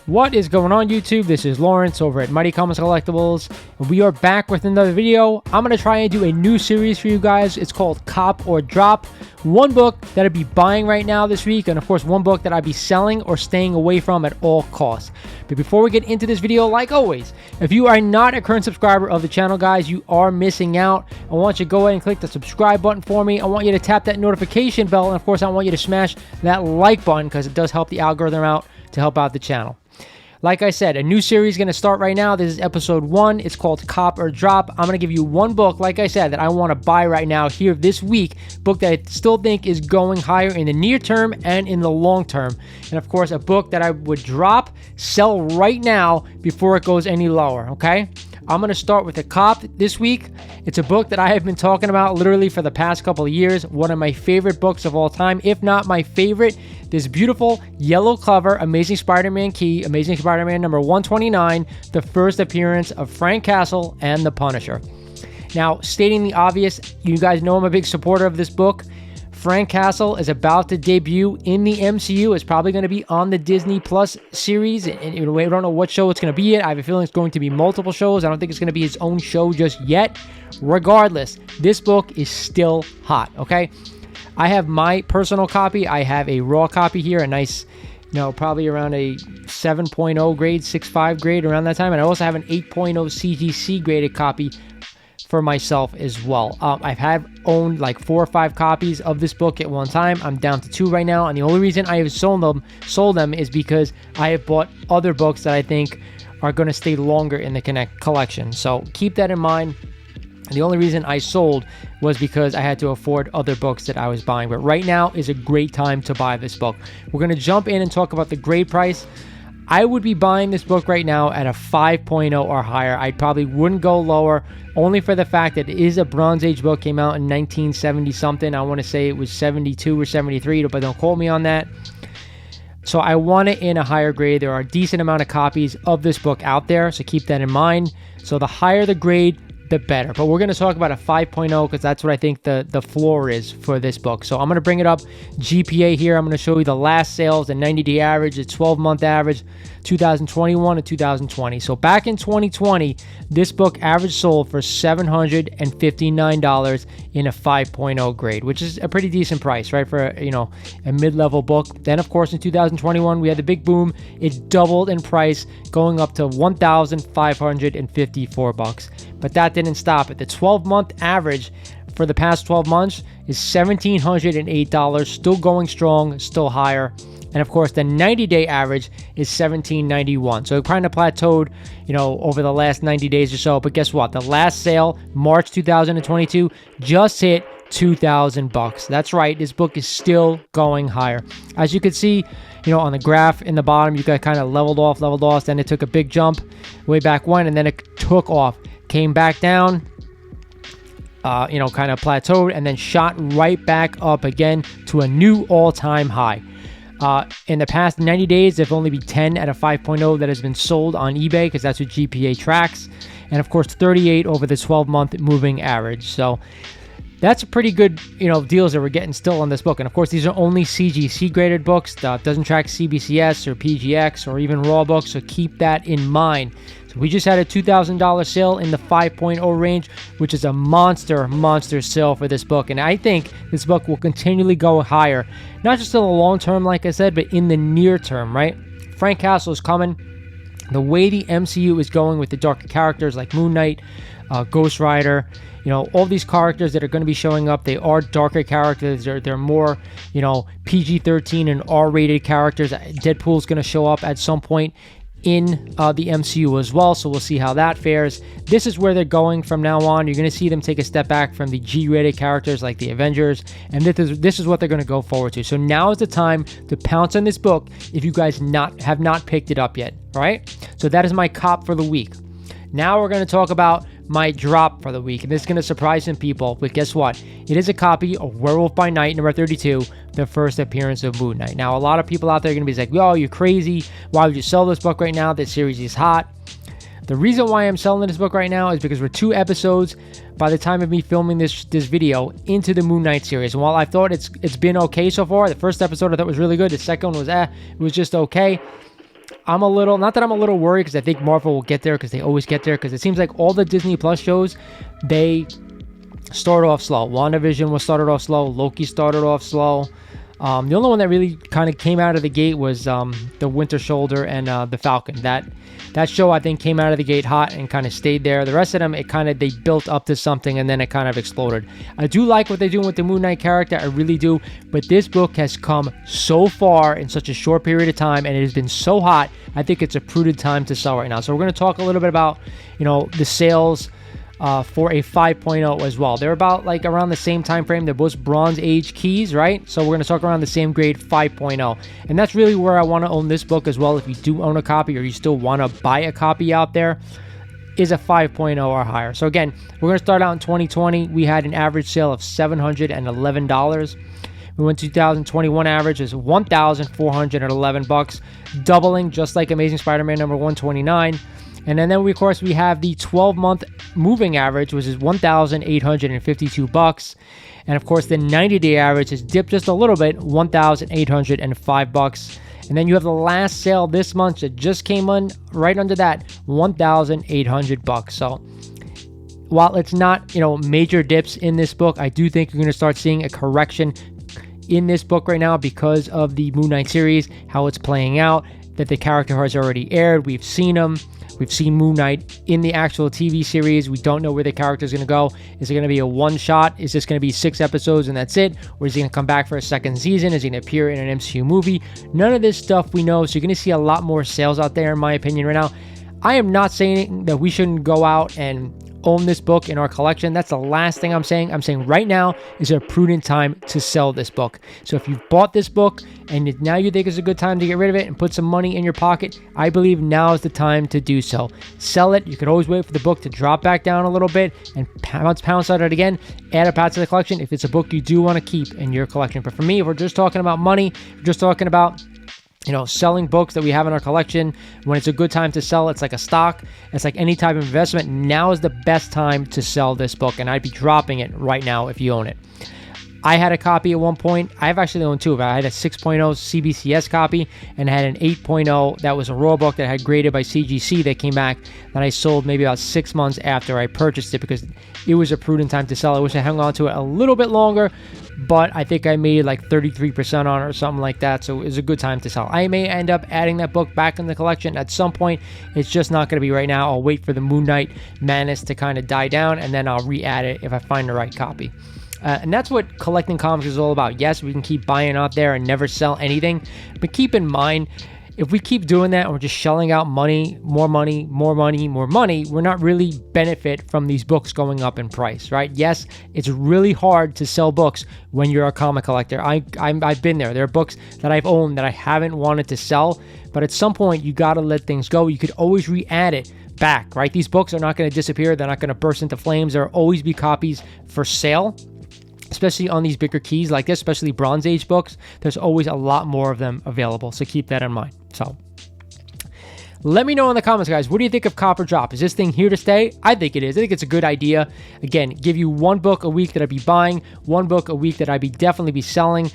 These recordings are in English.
What is going on, YouTube? This is Lawrence over at Mighty Comics Collectibles, and we are back with another video. I'm going to try and do a new series for you guys. It's called Cop or Drop. One book that I'd be buying right now this week, and of course one book that I'd be selling or staying away from at all costs. But before we get into this video, like always, if you are not a current subscriber of the channel, guys, you are missing out. I want you to go ahead and click the subscribe button for me. I want you to tap that notification bell, and of course I want you to smash that like button because it does help the algorithm out to help out the channel. Like I said, a new series is going to start right now. This is episode 1. It's called Cop or Drop. I'm going to give you one book, like I said, that I want to buy right now here this week. Book that I still think is going higher in the near term and in the long term. And of course, a book that I would drop, sell right now before it goes any lower, okay? I'm going to start with The Cop this week. It's a book that I have been talking about literally for the past couple of years. One of my favorite books of all time, if not my favorite. This beautiful yellow cover, Amazing Spider-Man key, Amazing Spider-Man number 129, the first appearance of Frank Castle and the Punisher. Now, stating the obvious, you guys know I'm a big supporter of this book. Frank Castle is about to debut in the MCU. It's probably going to be on the Disney Plus series. And we don't know what show it's going to be at. I have a feeling it's going to be multiple shows. I don't think it's going to be his own show just yet. Regardless, this book is still hot, okay? I have my personal copy. I have a raw copy here, a nice, probably around a 7.0 grade, 6.5 grade around that time. And I also have an 8.0 CGC graded copy for myself as well. I've owned like 4 or 5 copies of this book at one time. I'm down to 2 right now, and the only reason I have sold them is because I have bought other books that I think are going to stay longer in the collection. So keep that in mind. The only reason I sold was because I had to afford other books that I was buying. But right now is a great time to buy this book. We're going to jump in and talk about the grade price. I would be buying this book right now at a 5.0 or higher. I probably wouldn't go lower, only for the fact that it is a Bronze Age book, came out in 1970 something. I want to say it was 72 or 73, but don't quote me on that. So I want it in a higher grade. There are a decent amount of copies of this book out there, so keep that in mind. So the higher the grade, the better. But we're going to talk about a 5.0 because that's what I think the floor is for this book. So I'm going to bring it up GPA here. I'm going to show you the last sales, the 90-day average, the 12-month average, 2021 to 2020. So back in 2020, this book average sold for $759 in a 5.0 grade, which is a pretty decent price, right, for a mid-level book. Then, of course, in 2021, we had the big boom. It doubled in price, going up to $1,554. But that didn't stop it. The 12-month average for the past 12 months is $1,708, still going strong, still higher. And of course, the 90-day average is $1,791. So it kind of plateaued, over the last 90 days or so. But guess what? The last sale, March 2022, just hit $2,000. That's right. This book is still going higher. As you can see, on the graph in the bottom, you got kind of leveled off. Then it took a big jump way back when, and then it took off. Came back down, kind of plateaued, and then shot right back up again to a new all-time high. In the past 90 days, there've only been 10 at a 5.0 that has been sold on eBay because that's what GPA tracks. And of course, 38 over the 12-month moving average. So that's a pretty good, deals that we're getting still on this book. And of course, these are only CGC graded books. Doesn't track CBCS or PGX or even raw books. So keep that in mind. So we just had a $2,000 sale in the 5.0 range, which is a monster sale for this book. And I think this book will continually go higher, not just in the long term, like I said, but in the near term, right? Frank Castle is coming. The way the MCU is going with the darker characters like Moon Knight, Ghost Rider, all these characters that are going to be showing up, they are darker characters. They're more, PG-13 and R-rated characters. Deadpool's going to show up at some point in the MCU as well, so we'll see how that fares. This is where they're going from now on. You're going to see them take a step back from the G-rated characters like the Avengers, and this is what they're going to go forward to. So now is the time to pounce on this book if you guys have not picked it up yet, all right? So that is my cop for the week. Now we're going to talk about my drop for the week, and this is going to surprise some people, but guess what? It is a copy of Werewolf by Night number 32, the first appearance of Moon Knight. Now, a lot of people out there are going to be like, "Oh, you're crazy. Why would you sell this book right now? This series is hot." The reason why I'm selling this book right now is because we're 2 episodes by the time of me filming this video into the Moon Knight series. And while I thought it's been okay so far, the first episode I thought was really good. The second one was it was just okay. I'm a little, not that I'm a little worried, because I think Marvel will get there, because they always get there, because it seems like all the Disney Plus shows, they start off slow. WandaVision was started off slow. Loki started off slow. The only one that really kind of came out of the gate was the Winter Soldier and the Falcon. That show, I think, came out of the gate hot and kind of stayed there. The rest of them, they built up to something and then it kind of exploded. I do like what they're doing with the Moon Knight character. I really do. But this book has come so far in such a short period of time, and it has been so hot. I think it's a prudent time to sell right now. So we're going to talk a little bit about, the sales for a 5.0 as well. They're about like around the same time frame. They're both Bronze Age keys, right? So we're going to talk around the same grade, 5.0. And that's really where I want to own this book as well. If you do own a copy, or you still want to buy a copy out there, is a 5.0 or higher. So again, we're going to start out in 2020. We had an average sale of $711. We went to 2021 average is $1,411, doubling just like Amazing Spider-Man number 129. And then of course, we have the 12-month moving average, which is $1,852. And of course, the 90-day average has dipped just a little bit, $1,805. And then you have the last sale this month that just came on right under that, $1,800. So while it's not, major dips in this book, I do think you're going to start seeing a correction in this book right now because of the Moon Knight series, how it's playing out, that the character has already aired. We've seen him. We've seen Moon Knight in the actual TV series. We don't know where the character is going to go. Is it going to be a one-shot? Is this going to be 6 episodes and that's it? Or is he going to come back for a second season? Is he going to appear in an MCU movie? None of this stuff we know, so you're going to see a lot more sales out there, in my opinion, right now. I am not saying that we shouldn't go out and own this book in our collection. That's the last thing I'm saying. I'm saying right now is a prudent time to sell this book. So if you've bought this book and now you think it's a good time to get rid of it and put some money in your pocket, I believe now is the time to do so. Sell it. You could always wait for the book to drop back down a little bit and pounce on it again. Add it back to the collection if it's a book you do want to keep in your collection. But for me, if we're just talking about money, we're just talking about selling books that we have in our collection, when it's a good time to sell, it's like a stock. It's like any type of investment. Now is the best time to sell this book, and I'd be dropping it right now if you own it. I had a copy at one point. I've actually owned 2 of it. I had a 6.0 CBCS copy and I had an 8.0 that was a raw book that I had graded by CGC that came back that I sold maybe about 6 months after I purchased it because it was a prudent time to sell. I wish I hung on to it a little bit longer, but I think I made like 33% on it or something like that, so it was a good time to sell. I may end up adding that book back in the collection at some point. It's just not going to be right now. I'll wait for the Moon Knight madness to kind of die down, and then I'll re-add it if I find the right copy. And that's what collecting comics is all about. Yes, we can keep buying out there and never sell anything, but keep in mind, if we keep doing that and we're just shelling out money, more money, we're not really benefit from these books going up in price, right? Yes, it's really hard to sell books when you're a comic collector. I've been there. There are books that I've owned that I haven't wanted to sell, but at some point, you got to let things go. You could always re-add it back, right? These books are not going to disappear. They're not going to burst into flames. There will always be copies for sale, especially on these bigger keys like this, especially Bronze Age books. There's always a lot more of them available, so keep that in mind. So let me know in the comments, guys. What do you think of Cop or Drop? Is this thing here to stay? I think it is. I think it's a good idea. Again, give you 1 book a week that I'd be buying, 1 book a week that I'd be definitely be selling,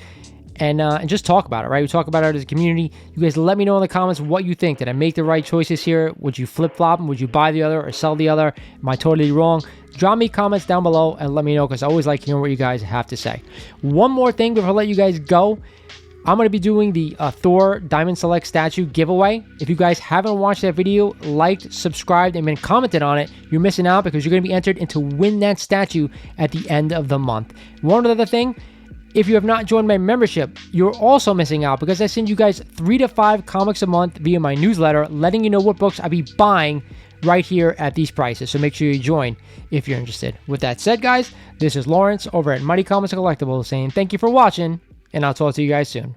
and just talk about it, right? We talk about it as a community. You guys let me know in the comments what you think. Did I make the right choices here? Would you flip-flop them? Would you buy the other or sell the other? Am I totally wrong? Drop me comments down below and let me know, because I always like hearing what you guys have to say. One more thing before I let you guys go. I'm going to be doing the Thor Diamond Select statue giveaway. If you guys haven't watched that video, liked, subscribed, and been commented on it, you're missing out because you're going to be entered into win that statue at the end of the month. One other thing, if you have not joined my membership, you're also missing out because I send you guys 3 to 5 comics a month via my newsletter, letting you know what books I'll be buying right here at these prices. So make sure you join if you're interested. With that said, guys, this is Lawrence over at Mighty Comics Collectibles saying thank you for watching, and I'll talk to you guys soon.